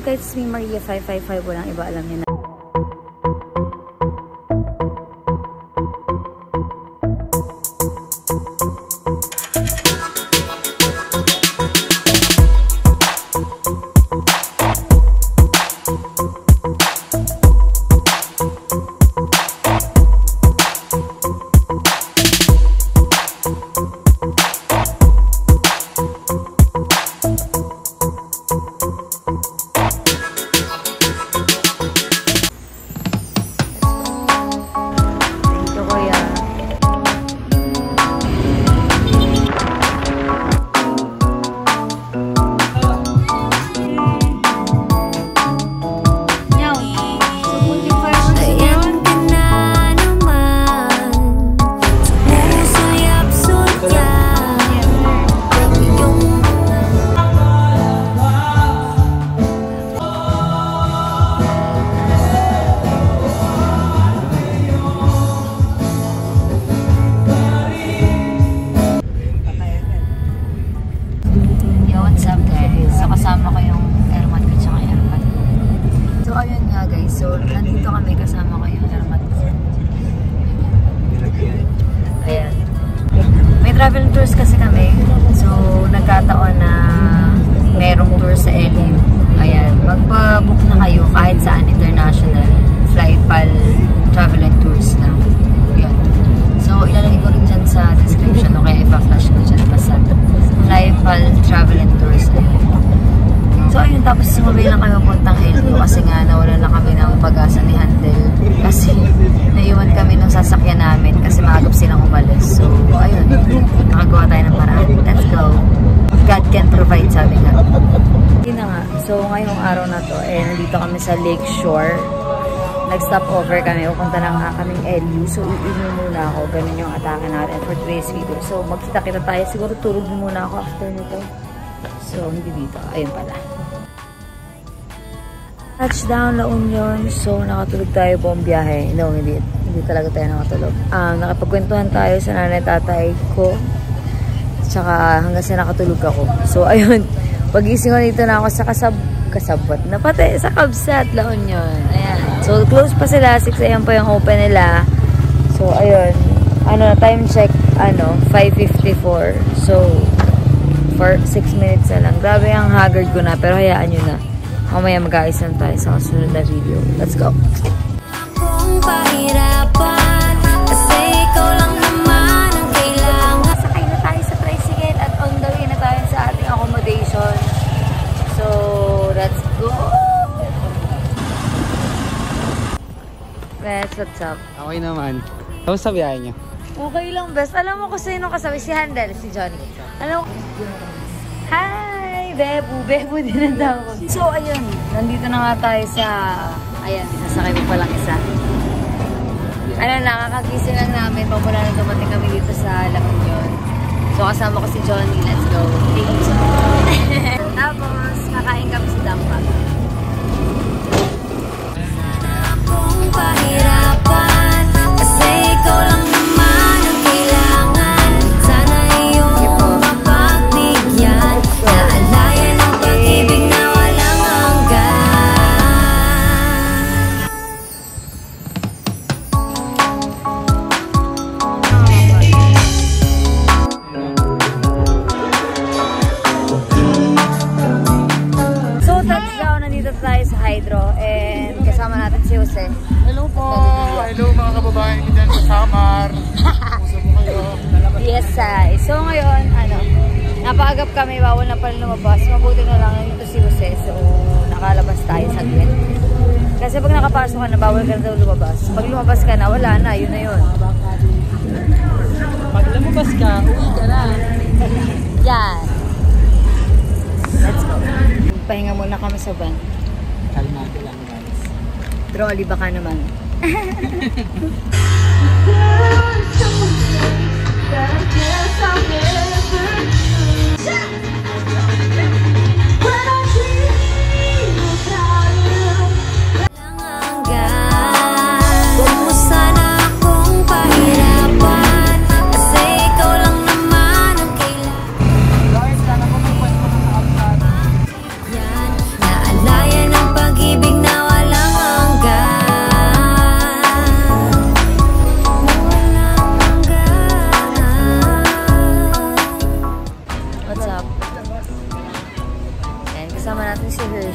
guys? It's me, Maria 555. Walang iba, alam niyo na. So, nandito kami, kasama ko yung Hermat ko. Ayan. May travel tours kasi kami. So, nagkataon na merong tour sa LU. Ayan. Magpa-book na kayo kahit saan international. Flight pal travel and tours na. Ayan. So, ilalagay ko rin dyan sa description o kaya ipa-flash ko dyan. Basta Flight pal travel and tours. So ayun, tapos sumabay lang kami puntang LU kasi nga nawala na kami ng pag-asa ni Handel kasi naiwan kami ng sasakyan namin kasi maagap silang umalis. So ayun, nakagawa tayo ng paraan. Let's go. God can provide, sabi nga. Yun na nga. So ngayong araw na to, nandito kami sa Lake Shore. Nag-stop over kami. Pupunta lang nga kaming LU. So iinom muna ako. Ganun yung atake natin for today's video. So magkita-kita tayo. Siguro tulog muna ako after nito. So hindi dito. Ayun pala. Touchdown, La Union. So, nakatulog tayo buong biyahe. No, hindi talaga tayo nakatulog. Nakapagkwentuhan tayo sa nanay tatay ko. Tsaka hanggang sa nakatulog ako. So, ayun. Pag-ising ko dito na ako sa kasabot. Napate, sa Kabsat, La Union. Ayan. So, close pa sila. 6 AM pa yung open nila. So, ayun. Time check, 5:54. So, for 6 minutes na lang. Grabe ang haggard ko na. Pero hayaan nyo na. Mamaya mag-aayos lang tayo sa kasunod na video. Let's go! Kung pahirapan, kasi ikaw lang naman ang kailangan. Sakay na tayo sa tricycle at on the way na tayo sa ating accommodation. So, let's go! Best, what's up? Okay naman. Tapos sa biyahe niyo? Okay lang, best. Alam mo kung sino kasama? Si Handel, si Johnny. Alam mo? Hi! Bebu din ang tawag. So, ayun. Nandito na nga tayo sa... Ayan, sasakay mo palang isa. Nakakagising lang namin. Pamula na dumating kami dito sa La Union. So, kasama ko si Johnny. Let's go. Tapos, kakain kami sa Dampa. Kung pahirapan, kasi ikaw lang naman ang kailangan. Sana iyong mapagbigyan. Naalayan ang pag-ibig na walang hanggan. So, touchdown. Nandito tayo sa Hydro. And kasama natin si Jose. Hello po! Hello mga kababayan ko dyan sa Samar. Kumusta po kayo? Yes, ay. So ngayon, napaagap kami, bawal na pala lumabas. Mabuti na lang nandito si Jose. So, nakalabas tayo saglit. Kasi pag nakapasok ka na, bawal ka na daw lumabas. Pag lumabas ka na, wala na. Yun na yun. Pag lumabas ka, uwi ka na. Yan. Let's go. Pahinga muna kami sa van. Kalmado lang guys. Trolley baka naman. Naalayan ang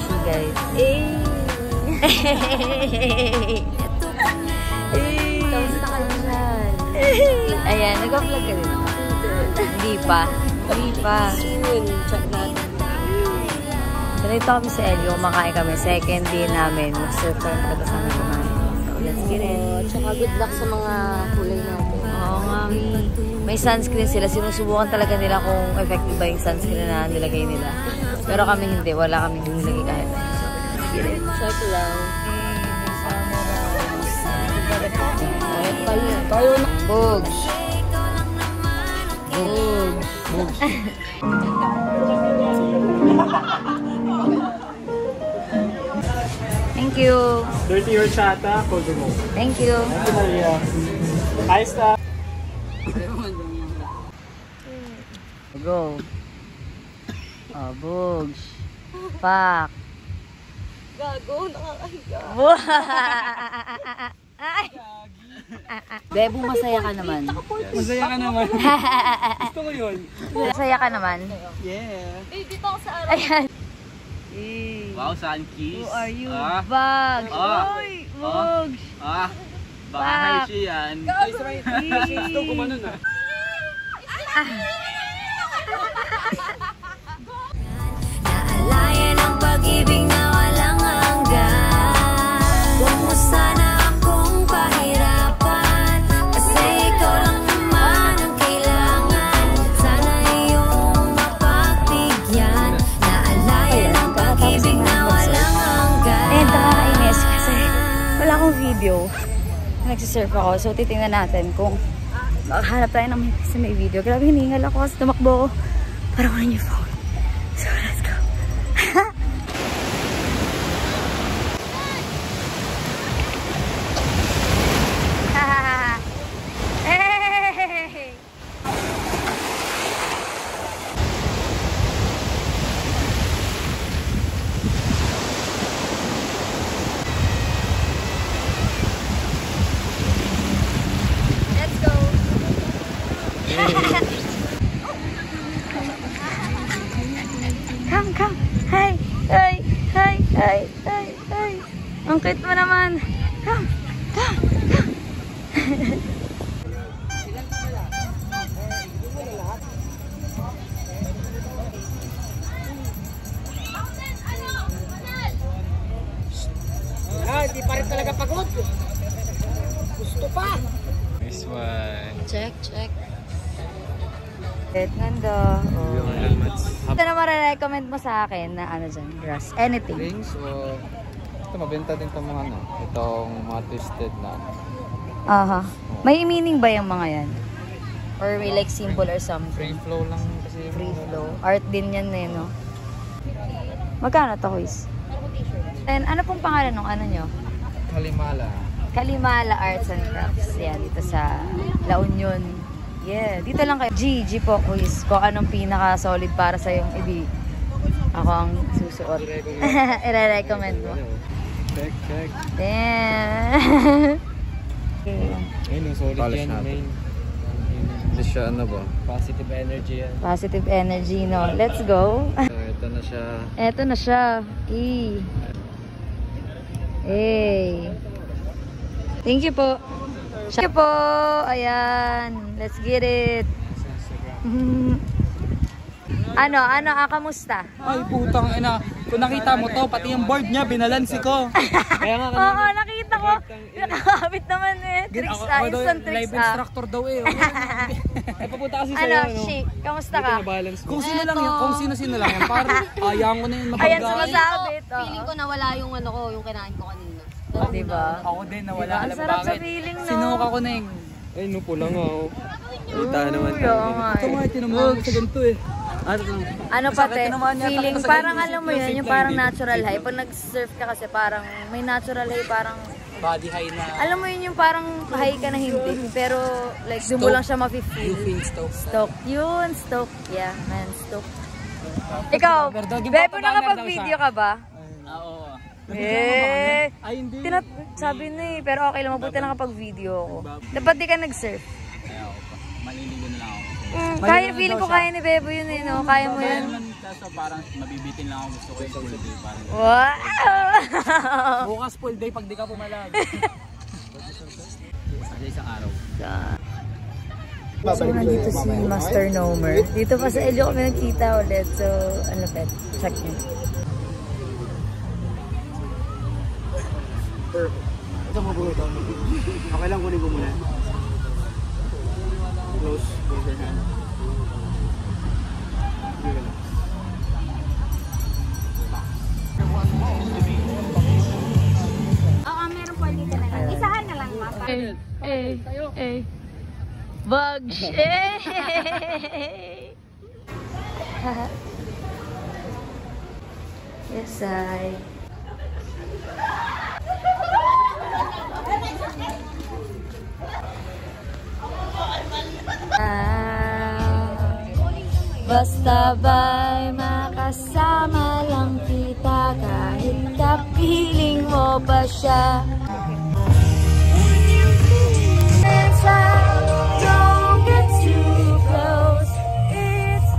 beshi, guys. Kamusta ka dyan? Ayan, nag-vlog ka rin. Hindi pa. Yun, check natin. Ganito kami sa Elio, kumakain kami. Second day namin. Mag-surf kami pagkata sa amin kumain. So, let's get it. Tsaka good luck sa mga kulay natin. Oo nga, may sunscreen sila. Sinusubukan talaga nila kung effective ba yung sunscreen na nilagay nila. Pero kami hindi. Wala kami nilagay kahit. Get it. Check lang. Tayo na. Bugs. Thank you. Dirty horchata, cold mo. Thank you. Thank you, Maria. Ayos na. Go. Oh, Bugs. Pak. Gago, nakakahiga. Ay. Bebo, masaya ka naman. Masaya ka naman. Gusto ko yun. Masaya ka naman. Yeah. Dito ako sa araw. Ayan. Wow, Sunkies. Who are you? Ah. Bugs. Ah. Oy, Bugs. Bahay siya yan. Gusto ko manon ah. Naalayan ang pag-ibig na walang hanggan. Kumusta na akong pahirapan, kasi ikaw lang naman ang kailangan. Sana iyong mapagbigyan. Naalayan ang pag-ibig na walang hanggan. Eh, nakakainis kasi wala akong video. Nagsisurf ako. So, titingnan natin kung makahanap tayo ng may video. Grabe, hiningal ako kasi tumakbo ako para kunin yung phone. So, let's go. Hey! Let's go. Come. Hi. Ang cute mo naman. Come. Hindi pa rin talaga pagod. Gusto pa. Nice one. Check. Ganda. Oh. Yung helmets. Ito na marirecommend mo sa akin na ano dyan, grass. Anything. Rings o... Ito, mabenta din itong mga ano. Itong mga twisted na ano. Aha. May meaning ba yung mga yan? Or may like symbol or something? Free flow lang kasi. yung Free mga- flow. Art din yan eh, no? Magkano to, Huis? And ano pong pangalan ng ano nyo? Kalimala. Kalimala Arts and Crafts. Yan, dito sa La Union. Yeah, dito lang kayo. G po, Huis. Kung anong pinaka-solid para sa yung ibi. Ako ang susuot. I-recommend mo. Check. Damn. Okay. Ayun, yung solid Polish yan. natin. Main. Hindi siya ano ba? Positive energy yan. Positive energy, no? Let's go. So, ito na siya. Eto na siya. Hey. Thank you po. Thank you po. Ayan. Let's get it. Kamusta? Ay, putang ina. Kung nakita mo to, pati yung board niya, binalansi ko. Kaya nga Oo, nakita ko. Nakakabit naman eh. Tricks instant tricks live instructor daw eh. Ay, papunta kasi sa'yo. Kamusta ka? Kung sino lang yan, kung sino lang yan. Parang ayaw ko na yun Ayan, mapagdaan. sumasabit. Feeling ko nawala yung ano ko, yung kinain ko kanina. Diba? Ako din, nawala. Ang Alam sarap sa bakit? feeling, no? Sinuka ko na yung... Ay, nupo lang ako. Kita naman Uy, oo nga Ito eh. nga, tinamahal ko sa ganito eh. Ano pati, Sakit naman yata feeling sa parang ganito, alam mo isip yun, ko, yung isip parang ko, natural high. Pag nag-surf ka kasi parang may natural high, parang Body high na. alam mo yun yung parang high ka na hindi. Pero like doon mo lang siya ma-feel. Stoke. Yun, stoke. Yeah, man, stoke. Ikaw, Bebo, nakapag-video ka ba? Oo. Eh, Ay, hindi. sabi na eh, pero okay lang, mabuti nakapag-video ako. Dapat di ka nag-surf. Maliligo na lang ako. Kaya, feeling ko kaya ni Bebo yun eh, no? Kaya mo yun. so parang mabibitin lang ako, gusto ko yung full day. Parang Wow! bukas full day pag di ka pumalag. Kasi isang araw. So, nandito si Master Nomer. Dito pa sa Elio kami nagkita ulit. So, ano pet? Check nyo. Ito mo po ito. Okay lang kunin ko muna. Close. Close your hand. Oo, meron po dito na lang. Isahan na lang, ma. Bugs! Yes, I. Basta ba'y makasama lang kita kahit kapiling mo ba siya? Don't get too close. It's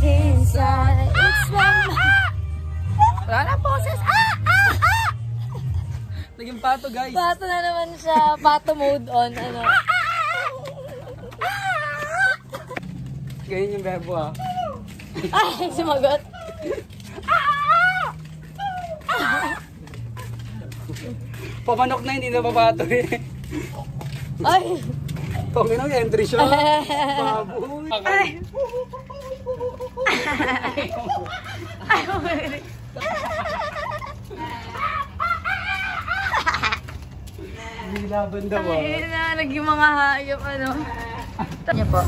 inside. It's when wala na poses. Naging pato, guys. Pato na naman siya. Pato mode on. Ano? Ganyan yung verbo, ah. Ay, sumagot. Pamanok na, hindi na papato eh. Ay! Okay na, entry siya. Baboy. Ay! Ay! Nilaban daw, ah. Ay, na, naging mga hayop, ano. Niya po.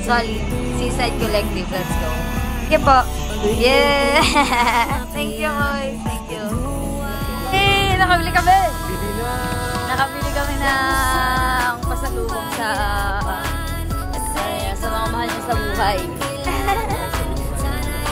Solid. Seaside Collective. Let's go. Okay po. Yeah! Thank you, boys. Thank you. Hey! Nakabili kami! Nakabili kami ng pasalubong sa mga mahal niya sa buhay.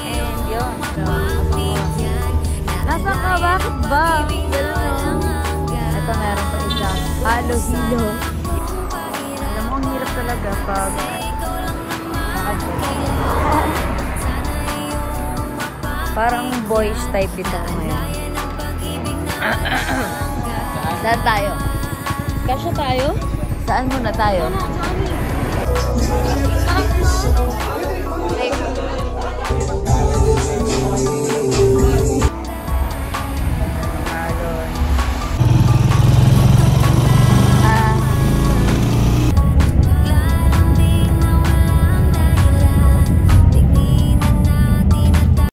And yun. Nasaan ka? Bakit ba? Ito meron pa isang halo-hilo. Alam mo, ang hirap talaga pag parang boys type dito ngayon. Saan tayo? Kasya tayo? Saan muna tayo? Hey.